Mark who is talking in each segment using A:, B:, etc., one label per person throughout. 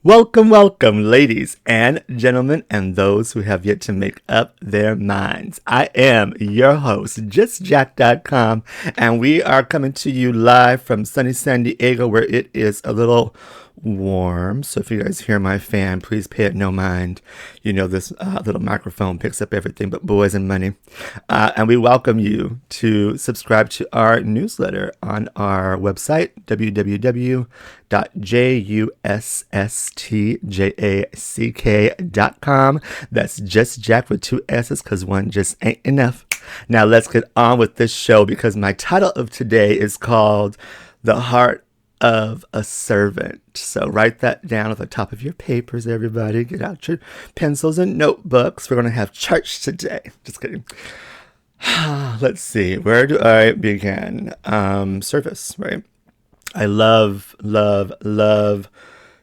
A: Welcome, welcome, ladies and gentlemen, and those who have yet to make up their minds. I am your host, JustJack.com, and we are coming to you live from sunny San Diego, where it is a little warm. So if you guys hear my fan, please pay it no mind. You know, this little microphone picks up everything but boys and money. And we welcome you to subscribe to our newsletter on our website, www.jussjack.com. That's just Jack with two S's because one just ain't enough. Now let's get on with this show because my title of today is called The Heart of a Servant. So write that down at the top of your papers, everybody. Get out your pencils and notebooks. We're going to have church today. Just kidding. Let's see. Where do I begin? Service, right? I love, love, love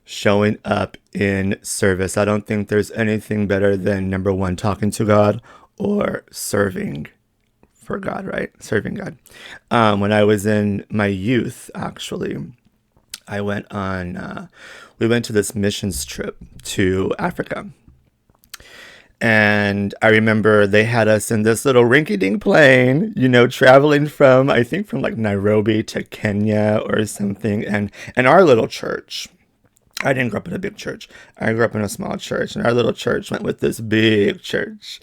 A: showing up in service. I don't think there's anything better than number one, talking to God or serving for God, right? Serving God. When I was in my youth, actually, I went on, we went to this missions trip to Africa. And I remember they had us in this little rinky-dink plane, you know, traveling from, I think from like Nairobi to Kenya or something. And our little church, I didn't grow up in a big church. I grew up in a small church, and our little church went with this big church.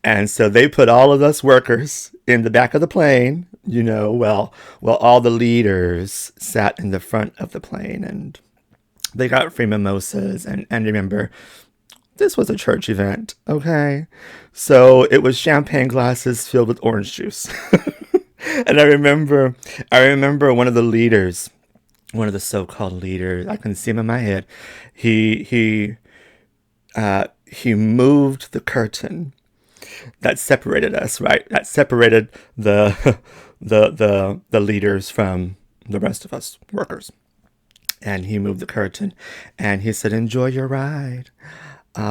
A: And so they put all of us workers in the back of the plane, you know, well, all the leaders sat in the front of the plane, and they got free mimosas. And remember, this was a church event, okay? So it was champagne glasses filled with orange juice. And I remember one of the leaders, one of the so-called leaders, I can see him in my head. He moved the curtain that separated us, right? That separated the the leaders from the rest of us workers. And he moved the curtain, and he said, "Enjoy your ride.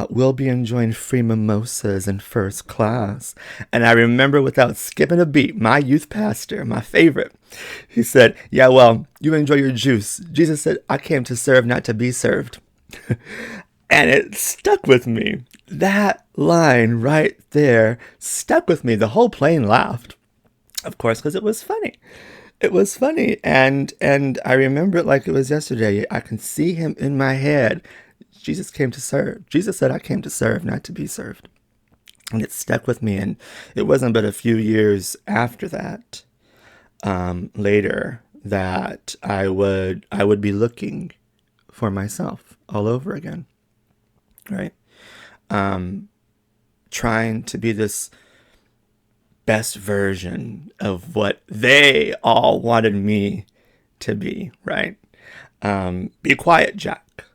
A: We'll be enjoying free mimosas in first class." And I remember without skipping a beat, my youth pastor, my favorite, he said, "Yeah, well, you enjoy your juice. Jesus said, I came to serve, not to be served." And it stuck with me. That line right there stuck with me. The whole plane laughed, of course, because it was funny. It was funny. And I remember it like it was yesterday. I can see him in my head. Jesus came to serve. Jesus said, I came to serve, not to be served. And it stuck with me. And it wasn't but a few years after that, later, that I would be looking for myself all over again, right? Trying to be this best version of what they all wanted me to be, right? Be quiet, Jack.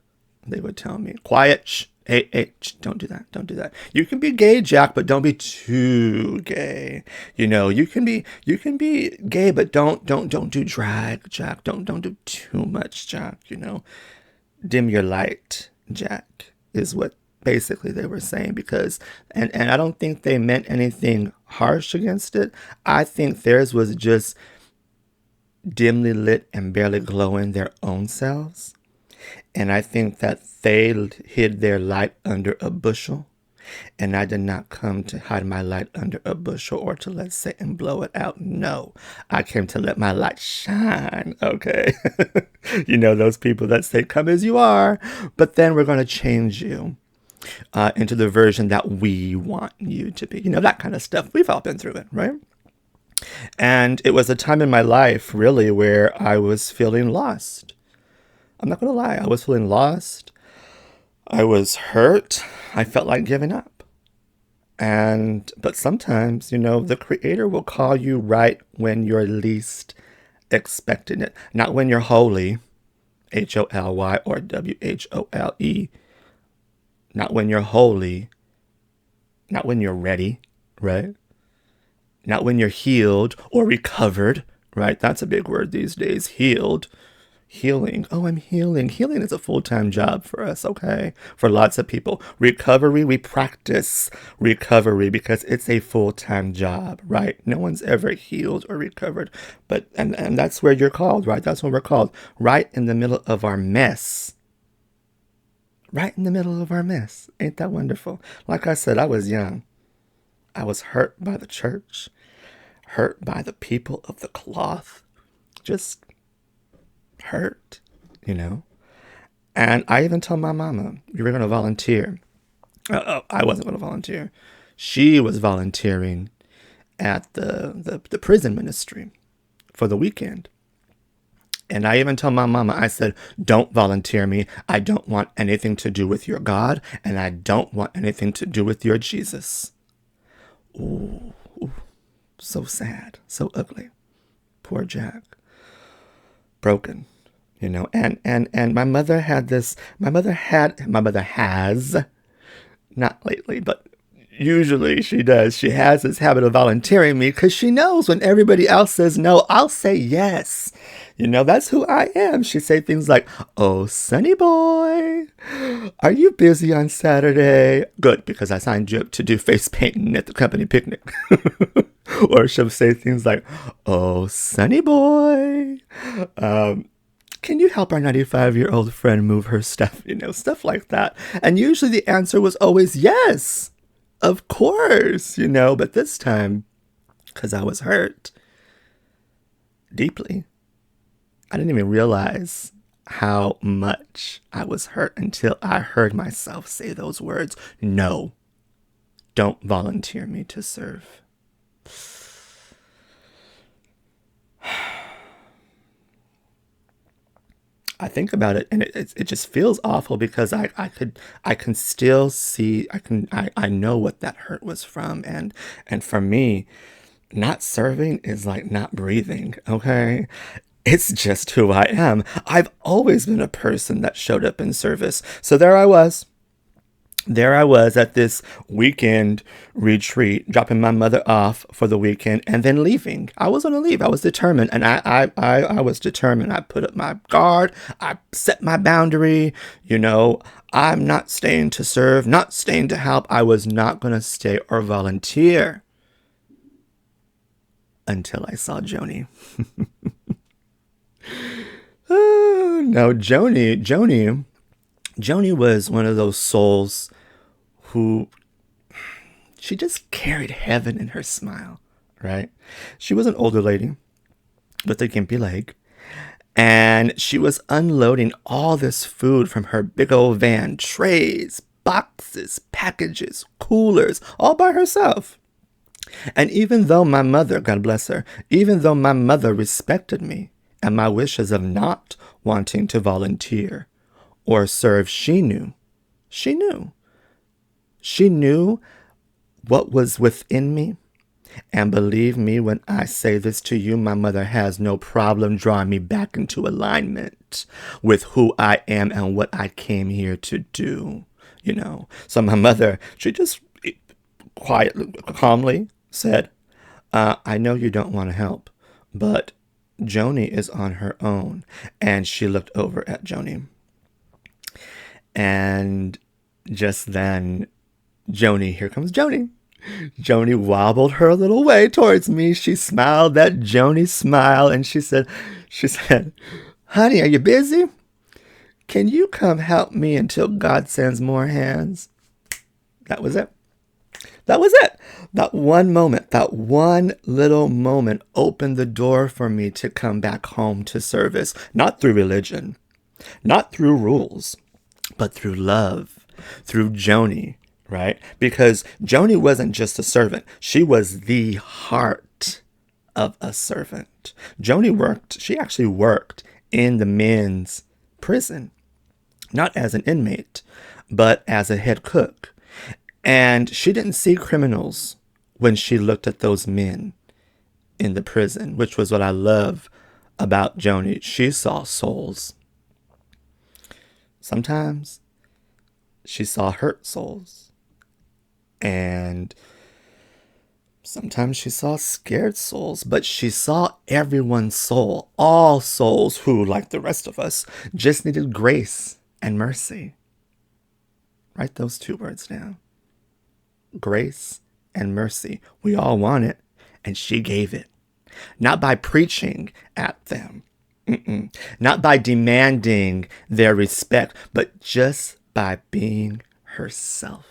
A: They would tell me, quiet, hey, don't do that, don't do that. You can be gay, Jack, but don't be too gay. You know, you can be gay, but don't do drag, Jack. Don't do too much, Jack. You know, dim your light, Jack, is what basically they were saying. Because, and I don't think they meant anything harsh against it. I think theirs was just dimly lit and barely glowing their own selves. And I think that they hid their light under a bushel. And I did not come to hide my light under a bushel or to let Satan blow it out. No, I came to let my light shine, okay? You know, those people that say, come as you are, but then we're going to change you into the version that we want you to be. You know, that kind of stuff. We've all been through it, right? And it was a time in my life, really, where I was feeling lost. I'm not going to lie. I was feeling lost. I was hurt. I felt like giving up. But sometimes, you know, the Creator will call you right when you're least expecting it. Not when you're holy, Holy, or Whole. Not when you're holy. Not when you're ready, right? Not when you're healed or recovered, right? That's a big word these days, healed. Healing. Oh, I'm healing. Healing is a full-time job for us, okay? For lots of people. Recovery, we practice recovery because it's a full-time job, right? No one's ever healed or recovered. But and that's where you're called, right? That's what we're called. Right in the middle of our mess. right in the middle of our mess. Ain't that wonderful? Like I said, I was young. I was hurt by the church, hurt by the people of the cloth, just hurt, you know? And I even told my mama, we were going to volunteer. I wasn't going to volunteer. She was volunteering at the prison ministry for the weekend. And I even told my mama, I said, don't volunteer me. I don't want anything to do with your God, and I don't want anything to do with your Jesus. Ooh, so sad, so ugly. Poor Jack. Broken, you know. And my mother has, not lately, but usually she does. She has this habit of volunteering me because she knows when everybody else says no, I'll say yes. You know, that's who I am. She say things like, oh, Sonny boy, are you busy on Saturday? Good, because I signed you up to do face painting at the company picnic. Or she'll say things like, oh, Sonny boy, can you help our 95-year-old friend move her stuff? You know, stuff like that. And usually the answer was always yes, of course, you know. But this time, because I was hurt deeply, I didn't even realize how much I was hurt until I heard myself say those words. No, don't volunteer me to serve. I think about it and it just feels awful because I can still see, I know what that hurt was from. And for me, not serving is like not breathing. Okay. It's just who I am. I've always been a person that showed up in service. So there I was. There I was at this weekend retreat, dropping my mother off for the weekend and then leaving. I was going to leave. I was determined. And I was determined. I put up my guard. I set my boundary. You know, I'm not staying to serve, not staying to help. I was not going to stay or volunteer until I saw Joni. No, Joni was one of those souls who, she just carried heaven in her smile, right? She was an older lady with a gimpy leg, and she was unloading all this food from her big old van, trays, boxes, packages, coolers, all by herself. And even though my mother, God bless her, even though my mother respected me and my wishes of not wanting to volunteer or serve, she knew what was within me. And believe me when I say this to you, my mother has no problem drawing me back into alignment with who I am and what I came here to do, you know. So my mother, she just quietly, calmly said, I know you don't want to help, but Joni is on her own. And she looked over at Joni. And just then, here comes Joni. Joni wobbled her little way towards me. She smiled that Joni smile and she said, honey, are you busy? Can you come help me until God sends more hands? That was it. That was it. That one moment, that one little moment opened the door for me to come back home to service, not through religion, not through rules, but through love, through Joni, right? Because Joni wasn't just a servant. She was the heart of a servant. She actually worked in the men's prison, not as an inmate, but as a head cook. And she didn't see criminals when she looked at those men in the prison, which was what I love about Joni. She saw souls. Sometimes she saw hurt souls. And sometimes she saw scared souls, but she saw everyone's soul, all souls who, like the rest of us, just needed grace and mercy. Write those two words down. Grace and mercy. We all want it, and she gave it. Not by preaching at them. Not by demanding their respect, but just by being herself.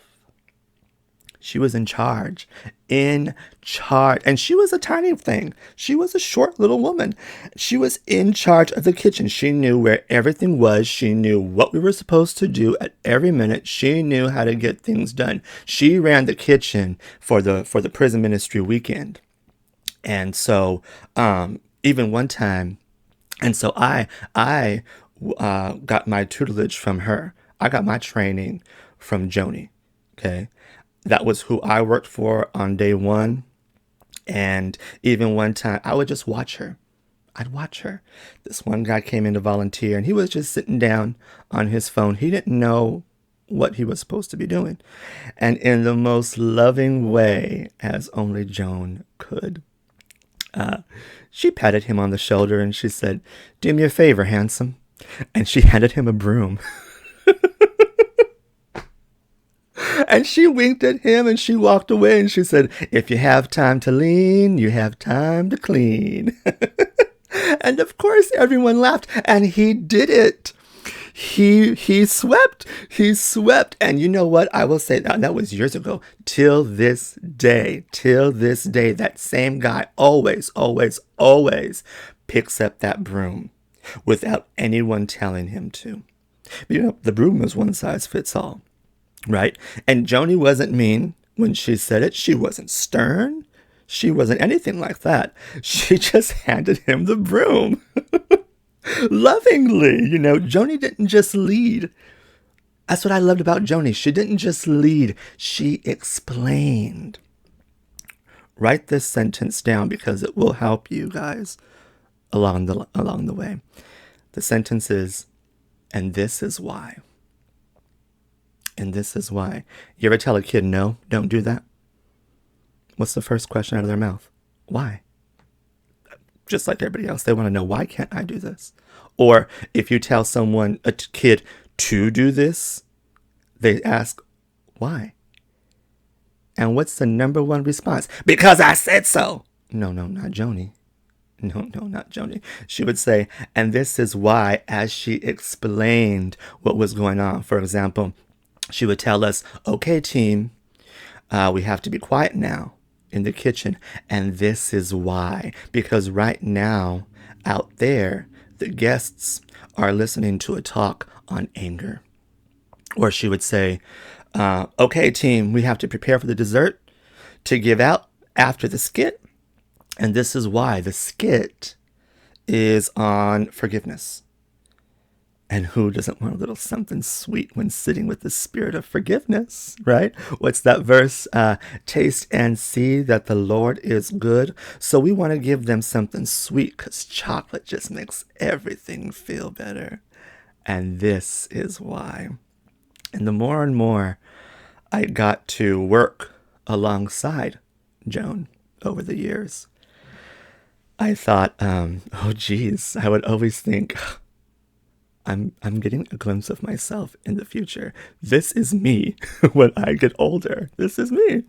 A: She was in charge. In charge. And she was a tiny thing. She was a short little woman. She was in charge of the kitchen. She knew where everything was. She knew what we were supposed to do at every minute. She knew how to get things done. She ran the kitchen for the prison ministry weekend. And so even one time, and so I got my tutelage from her. I got my training from Joni. Okay. That was who I worked for on day one. And even one time, I would just watch her. I'd watch her. This one guy came in to volunteer, and he was just sitting down on his phone. He didn't know what he was supposed to be doing. And in the most loving way, as only Joan could, she patted him on the shoulder and she said, "Do me a favor, handsome." And she handed him a broom. And she winked at him and she walked away and she said, "If you have time to lean, you have time to clean." And of course, everyone laughed, and he did it. He swept. He swept. And you know what? I will say that was years ago. Till this day, that same guy always picks up that broom without anyone telling him to. You know, the broom was one size fits all. Right? And Joni wasn't mean when she said it. She wasn't stern. She wasn't anything like that. She just handed him the broom. Lovingly, you know, Joni didn't just lead. That's what I loved about Joni. She didn't just lead. She explained. Write this sentence down because it will help you guys along the way. The sentence is, "And this is why." And this is why. You ever tell a kid, "No, don't do that"? What's the first question out of their mouth? Why? Just like everybody else, they want to know, why can't I do this? Or if you tell someone, a kid, to do this, they ask, why? And what's the number one response? "Because I said so." No, not Joni. No, not Joni. She would say, "And this is why," as she explained what was going on. For example, she would tell us, "Okay, team, we have to be quiet now in the kitchen. And this is why. Because right now, out there, the guests are listening to a talk on anger." Or she would say, "Okay, team, we have to prepare for the dessert to give out after the skit. And this is why. The skit is on forgiveness. And who doesn't want a little something sweet when sitting with the spirit of forgiveness, right? What's that verse? Taste and see that the Lord is good. So we want to give them something sweet because chocolate just makes everything feel better. And this is why." And the more and more I got to work alongside Joan over the years, I thought, oh geez, I would always think, I'm getting a glimpse of myself in the future. This is me when I get older. This is me.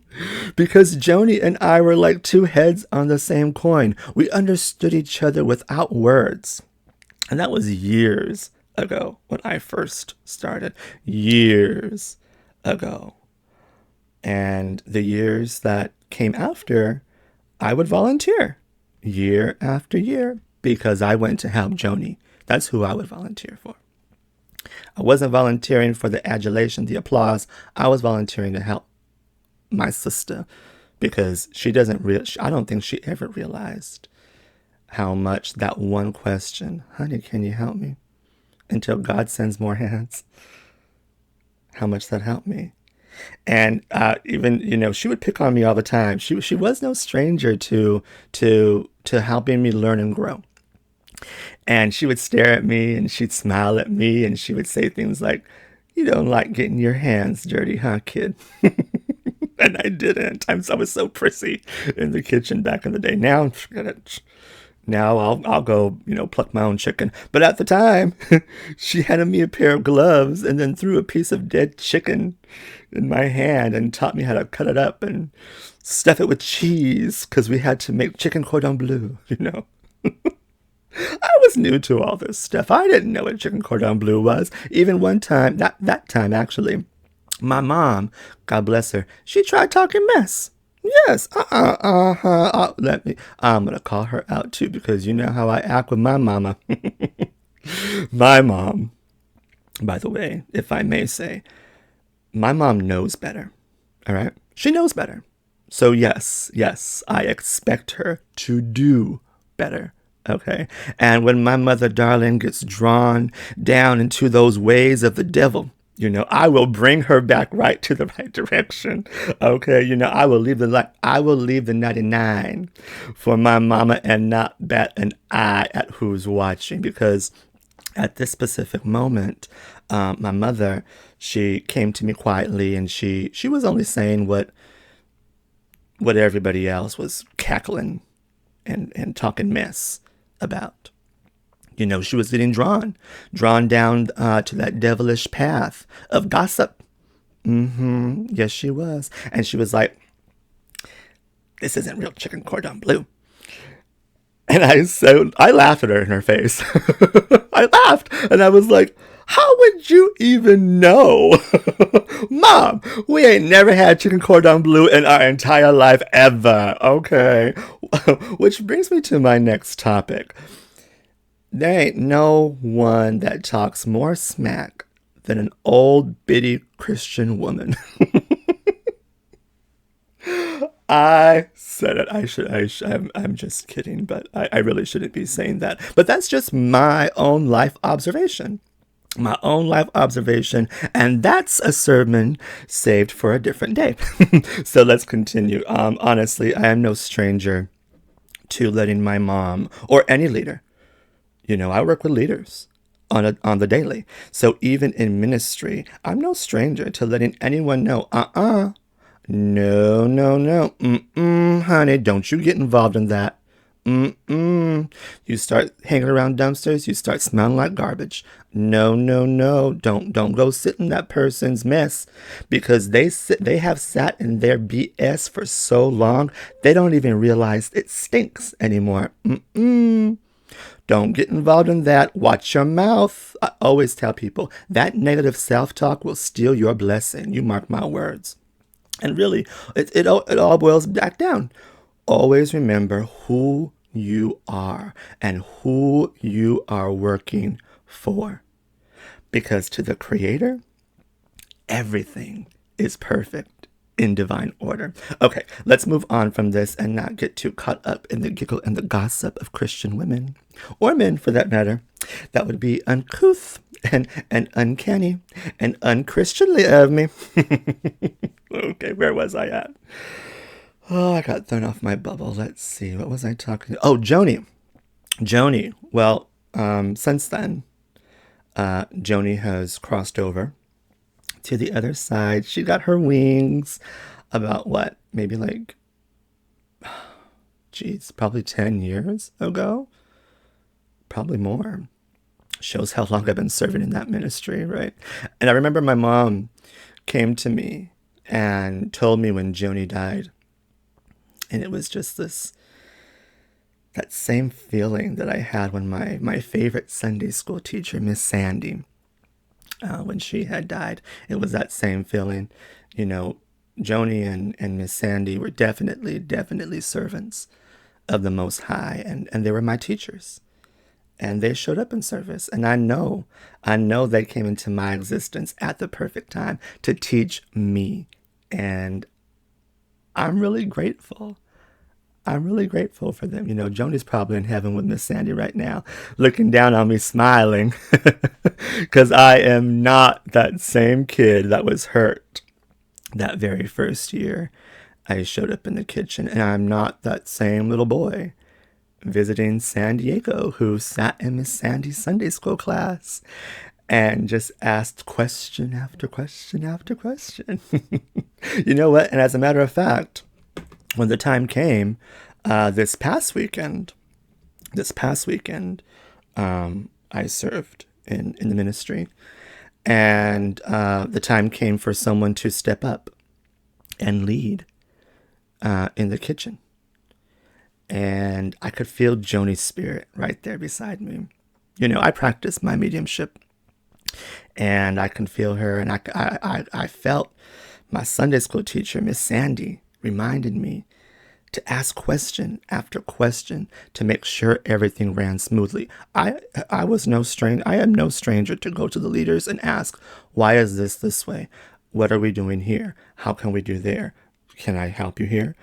A: Because Joni and I were like two heads on the same coin. We understood each other without words. And that was years ago when I first started. Years ago. And the years that came after, I would volunteer year after year because I went to help Joni. That's who I would volunteer for. I wasn't volunteering for the adulation, the applause. I was volunteering to help my sister because I don't think she ever realized how much that one question, "Honey, can you help me?" until God sends more hands, how much that helped me. And even, you know, she would pick on me all the time. She was no stranger to helping me learn and grow. And she would stare at me and she'd smile at me and she would say things like, "You don't like getting your hands dirty, huh, kid?" And I didn't. I was so prissy in the kitchen back in the day. Now, forget it. Now I'll go, you know, pluck my own chicken. But at the time, she handed me a pair of gloves and then threw a piece of dead chicken in my hand and taught me how to cut it up and stuff it with cheese because we had to make chicken cordon bleu, you know. I was new to all this stuff. I didn't know what chicken cordon bleu was. Even one time, that time actually, my mom, God bless her, she tried talking mess. Yes, let me. I'm gonna call her out too because you know how I act with my mama. My mom, by the way, if I may say, my mom knows better. All right, she knows better. So yes, I expect her to do better. Okay. And when my mother, darling, gets drawn down into those ways of the devil, I will bring her back right to the right direction. Okay. I will leave the 99 for my mama and not bat an eye at who's watching because at this specific moment, my mother, she came to me quietly and she was only saying what everybody else was cackling and talking mess about. She was getting drawn down to that devilish path of gossip. Yes, she was. And she was like, this isn't real chicken cordon bleu. And I laughed at her in her face. I laughed and I was like, how would you even know? Mom, we ain't never had chicken cordon bleu in our entire life ever. Okay. Which brings me to my next topic. There ain't no one that talks more smack than an old bitty Christian woman. I said it. I'm just kidding, but I really shouldn't be saying that. But that's just my own life observation. My own life observation. And that's a sermon saved for a different day. So let's continue. Honestly, I am no stranger to letting my mom or any leader, I work with leaders on the daily. So even in ministry, I'm no stranger to letting anyone know, no, no, no. Honey, don't you get involved in that. You start hanging around dumpsters, you start smelling like garbage. No, no, no. Don't go sit in that person's mess because they have sat in their BS for so long, they don't even realize it stinks anymore. Don't get involved in that. Watch your mouth. I always tell people that negative self-talk will steal your blessing. You mark my words. And really, it all boils back down. Always remember who you are and who you are working for. Because to the Creator, everything is perfect in divine order. Okay, let's move on from this and not get too caught up in the giggle and the gossip of Christian women, or men for that matter. That would be uncouth and uncanny and unchristianly of me. Okay, where was I at? Oh, I got thrown off my bubble. Let's see. What was I talking to? Oh, Joni. Well, since then, Joni has crossed over to the other side. She got her wings about what? Maybe like, probably 10 years ago? Probably more. Shows how long I've been serving in that ministry, right? And I remember my mom came to me and told me when Joni died. And it was just that same feeling that I had when my favorite Sunday school teacher, Miss Sandy, when she had died. It was that same feeling. Joni and Miss Sandy were definitely servants of the Most High. And they were my teachers. And they showed up in service. And I know they came into my existence at the perfect time to teach me. And I'm really grateful. I'm really grateful for them. Joni's probably in heaven with Miss Sandy right now, looking down on me, smiling, because I am not that same kid that was hurt that very first year I showed up in the kitchen. And I'm not that same little boy visiting San Diego who sat in Miss Sandy's Sunday school class and just asked question after question after question. You know what? And as a matter of fact, when the time came, this past weekend, I served in the ministry, and the time came for someone to step up and lead in the kitchen. And I could feel Joni's spirit right there beside me. I practice my mediumship, and I can feel her. And I felt my Sunday school teacher, Miss Sandy, reminded me to ask question after question to make sure everything ran smoothly. I was no stranger. I am no stranger to go to the leaders and ask, why is this way? What are we doing here? How can we do there? Can I help you here?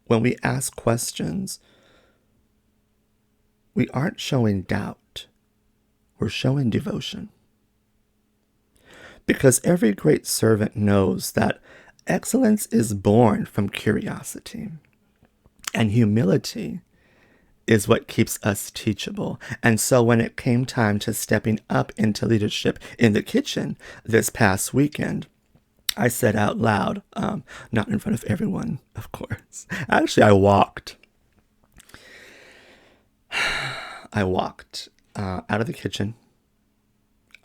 A: When we ask questions, we aren't showing doubt. We're showing devotion. Because every great servant knows that excellence is born from curiosity, and humility is what keeps us teachable. And so when it came time to stepping up into leadership in the kitchen this past weekend, I said out loud, not in front of everyone, of course. Actually, I walked out of the kitchen.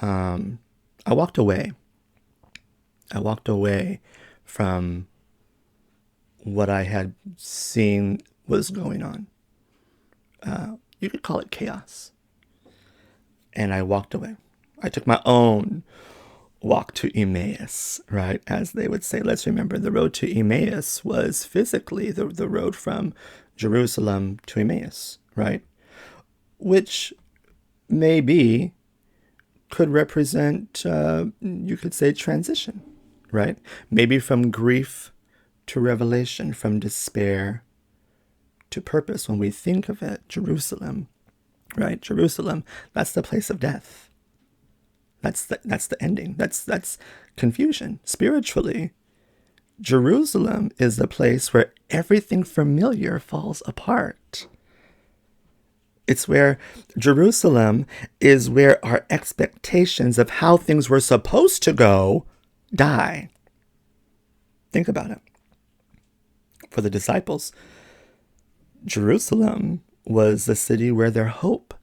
A: I walked away. I walked away from what I had seen was going on. You could call it chaos. And I walked away. I took my own walk to Emmaus, right? As they would say, let's remember the road to Emmaus was physically the road from Jerusalem to Emmaus, right? Which maybe could represent, you could say, transition, right? Maybe from grief to revelation, from despair to purpose. When we think of it, Jerusalem, right? Jerusalem, that's the place of death. That's the ending. That's confusion. Spiritually, Jerusalem is the place where everything familiar falls apart. It's where Jerusalem is where our expectations of how things were supposed to go die. Think about it. For the disciples, Jerusalem was the city where their hope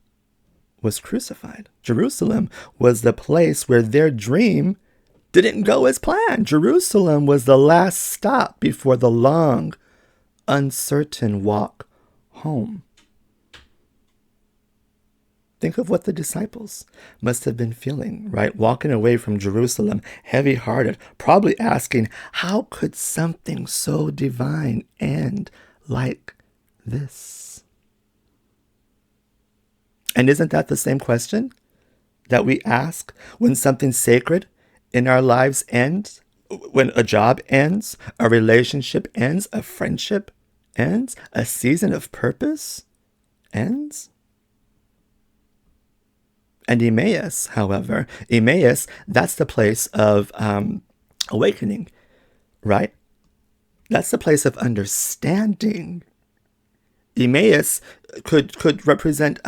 A: was crucified. Jerusalem was the place where their dream didn't go as planned. Jerusalem was the last stop before the long, uncertain walk home. Think of what the disciples must have been feeling, right? Walking away from Jerusalem, heavy-hearted, probably asking, how could something so divine end like this? And isn't that the same question that we ask when something sacred in our lives ends? When a job ends, a relationship ends, a friendship ends, a season of purpose ends? And Emmaus, however, that's the place of awakening, right? That's the place of understanding. Emmaus could represent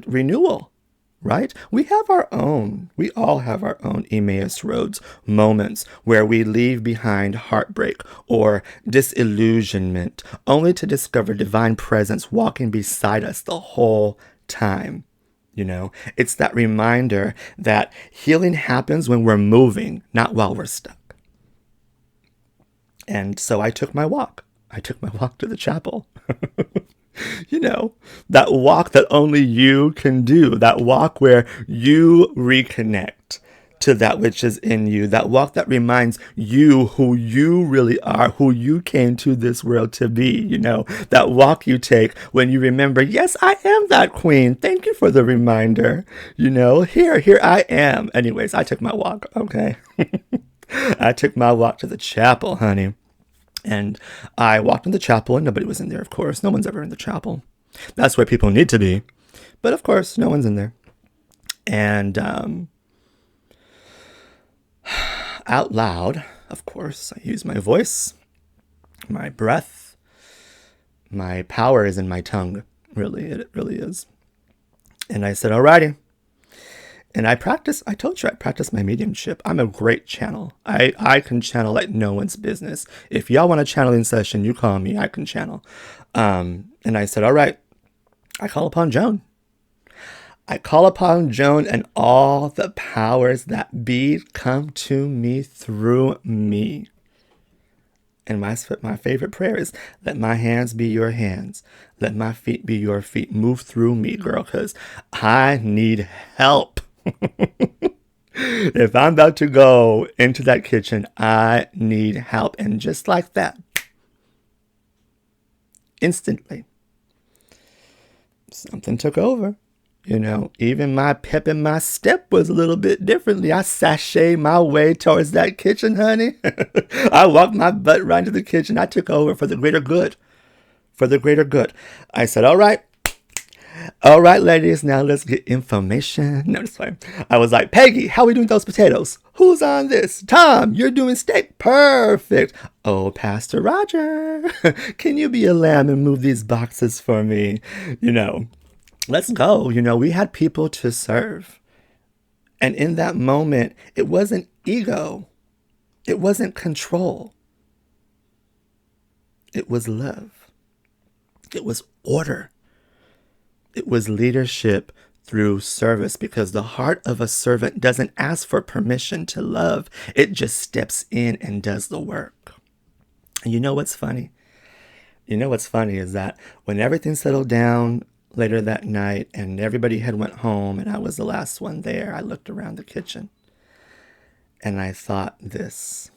A: renewal, right? We all have our own Emmaus roads, moments where we leave behind heartbreak or disillusionment, only to discover divine presence walking beside us the whole time. It's that reminder that healing happens when we're moving, not while we're stuck. And so I took my walk. To the chapel. That walk that only you can do, that walk where you reconnect to that which is in you, that walk that reminds you who you really are, who you came to this world to be, that walk you take when you remember, yes, I am that queen. Thank you for the reminder. Here I am. Anyways, I took my walk. Okay. I took my walk to the chapel, honey. And I walked in the chapel and nobody was in there, of course. No one's ever in the chapel. That's where people need to be. But of course, no one's in there. And out loud, of course, I use my voice, my breath. My power is in my tongue. Really, it really is. And I said, alrighty. And I told you I practice my mediumship. I'm a great channel. I can channel like no one's business. If y'all want a channeling session, you call me, I can channel. And I said, all right, I call upon Joan. And all the powers that be come to me through me. And my favorite prayer is, let my hands be your hands. Let my feet be your feet. Move through me, girl, because I need help. If I'm about to go into that kitchen, I need help. And just like that, instantly, something took over. Even my pep in my step was a little bit differently. I sashayed my way towards that kitchen, honey. I walked my butt right into the kitchen. I took over for the greater good. For the greater good. I said, all right, ladies, now let's get information. No, just fine. I was like, Peggy, how are we doing those potatoes? Who's on this? Tom, you're doing steak. Perfect. Oh, Pastor Roger, can you be a lamb and move these boxes for me? Let's go. We had people to serve. And in that moment, it wasn't ego. It wasn't control. It was love. It was order. It was leadership through service, because the heart of a servant doesn't ask for permission to love. It just steps in and does the work. And you know what's funny? What's funny is that when everything settled down later that night and everybody had went home and I was the last one there, I looked around the kitchen and I thought, this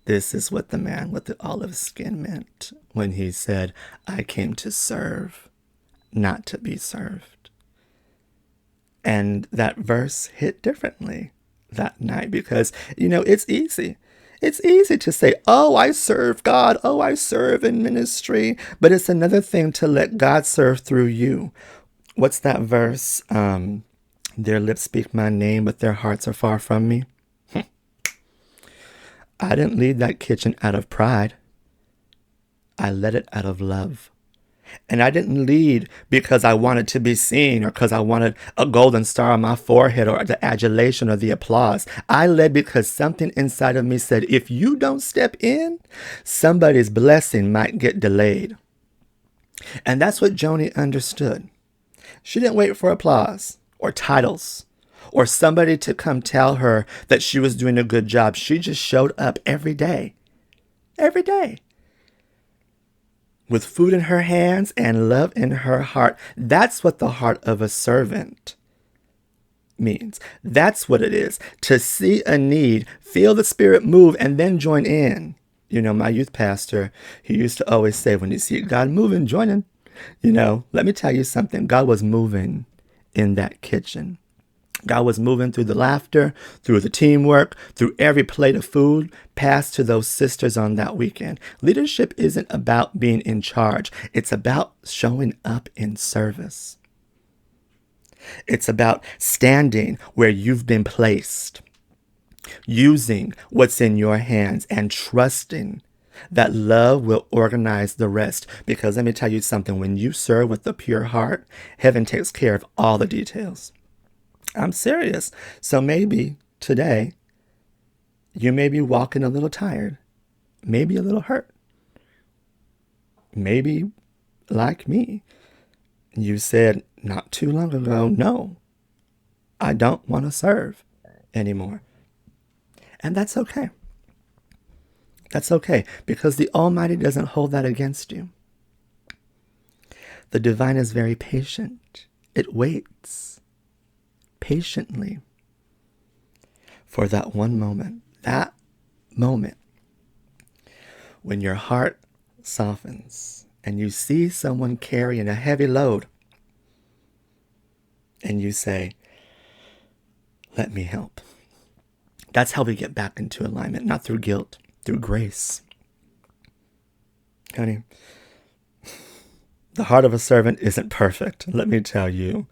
A: is what the man with the olive skin meant when he said, I came to serve, not to be served. And that verse hit differently that night because, it's easy. It's easy to say, oh, I serve God. Oh, I serve in ministry. But it's another thing to let God serve through you. What's that verse? Their lips speak my name, but their hearts are far from me. I didn't lead that kitchen out of pride. I led it out of love. And I didn't lead because I wanted to be seen or because I wanted a golden star on my forehead or the adulation or the applause. I led because something inside of me said, if you don't step in, somebody's blessing might get delayed. And that's what Joni understood. She didn't wait for applause or titles or somebody to come tell her that she was doing a good job. She just showed up every day. Every day. With food in her hands and love in her heart. That's what the heart of a servant means. That's what it is. To see a need, feel the Spirit move, and then join in. My youth pastor, he used to always say, when you see God moving, join in. Let me tell you something. God was moving in that kitchen. God was moving through the laughter, through the teamwork, through every plate of food passed to those sisters on that weekend. Leadership isn't about being in charge. It's about showing up in service. It's about standing where you've been placed, using what's in your hands and trusting that love will organize the rest. Because let me tell you something, when you serve with a pure heart, heaven takes care of all the details. I'm serious. So maybe today you may be walking a little tired, maybe a little hurt. Maybe like me, you said not too long ago, no, I don't want to serve anymore. And that's okay. That's okay, because the Almighty doesn't hold that against you. The divine is very patient. It waits patiently for that one moment, when your heart softens and you see someone carrying a heavy load and you say, let me help. That's how we get back into alignment, not through guilt, through grace. Honey, the heart of a servant isn't perfect, let me tell you.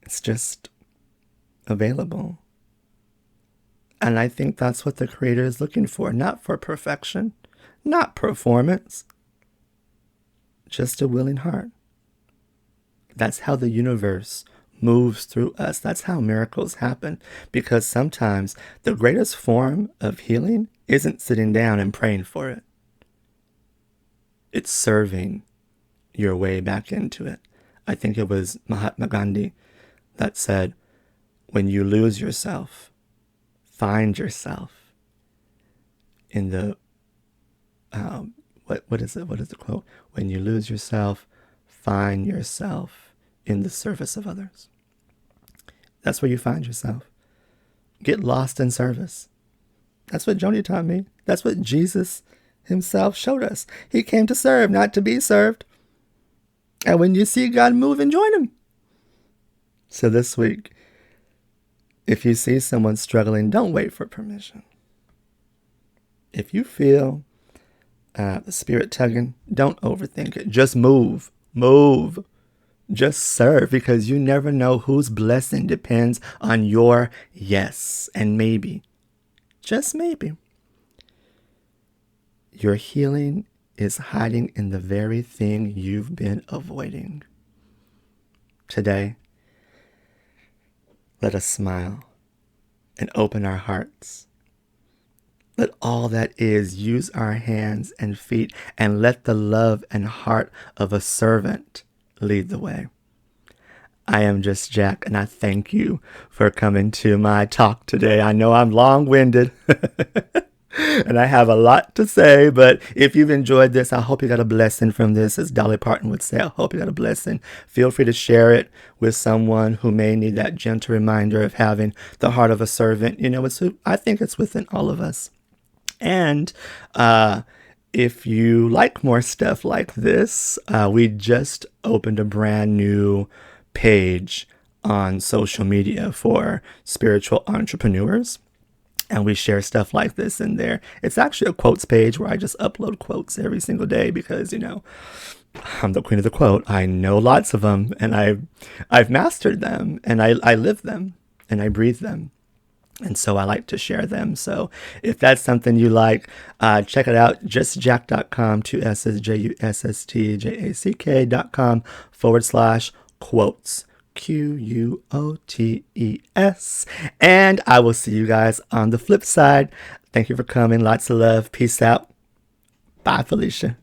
A: It's just available. And I think that's what the Creator is looking for. Not for perfection, not performance, just a willing heart. That's how the universe moves through us. That's how miracles happen. Because sometimes the greatest form of healing isn't sitting down and praying for it. It's serving your way back into it. I think it was Mahatma Gandhi that said, when you lose yourself, find yourself in the What is it? What is the quote? When you lose yourself, find yourself in the service of others. That's where you find yourself. Get lost in service. That's what Joni taught me. That's what Jesus himself showed us. He came to serve, not to be served. And when you see God moving, join him. So this week, if you see someone struggling, don't wait for permission. If you feel the Spirit tugging, don't overthink it. Just move. Move. Just serve, because you never know whose blessing depends on your yes. And maybe, just maybe, your healing is hiding in the very thing you've been avoiding. Today, let us smile and open our hearts. Let all that is use our hands and feet, and let the love and heart of a servant lead the way. I am just Jack, and I thank you for coming to my talk today. I know I'm long-winded and I have a lot to say, but if you've enjoyed this, I hope you got a blessing from this. As Dolly Parton would say, I hope you got a blessing. Feel free to share it with someone who may need that gentle reminder of having the heart of a servant. You know, I think it's within all of us. And if you like more stuff like this, we just opened a brand new page on social media for spiritual entrepreneurs. And we share stuff like this in there. It's actually a quotes page where I just upload quotes every single day because, you know, I'm the queen of the quote. I know lots of them, and I've mastered them, and I live them, and I breathe them. And so I like to share them. So if that's something you like, check it out. JustJack.com, 2 S's, JUSSTJACK.com/quotes. QUOTES. And I will see you guys on the flip side. Thank you for coming. Lots of love. Peace out. Bye, Felicia.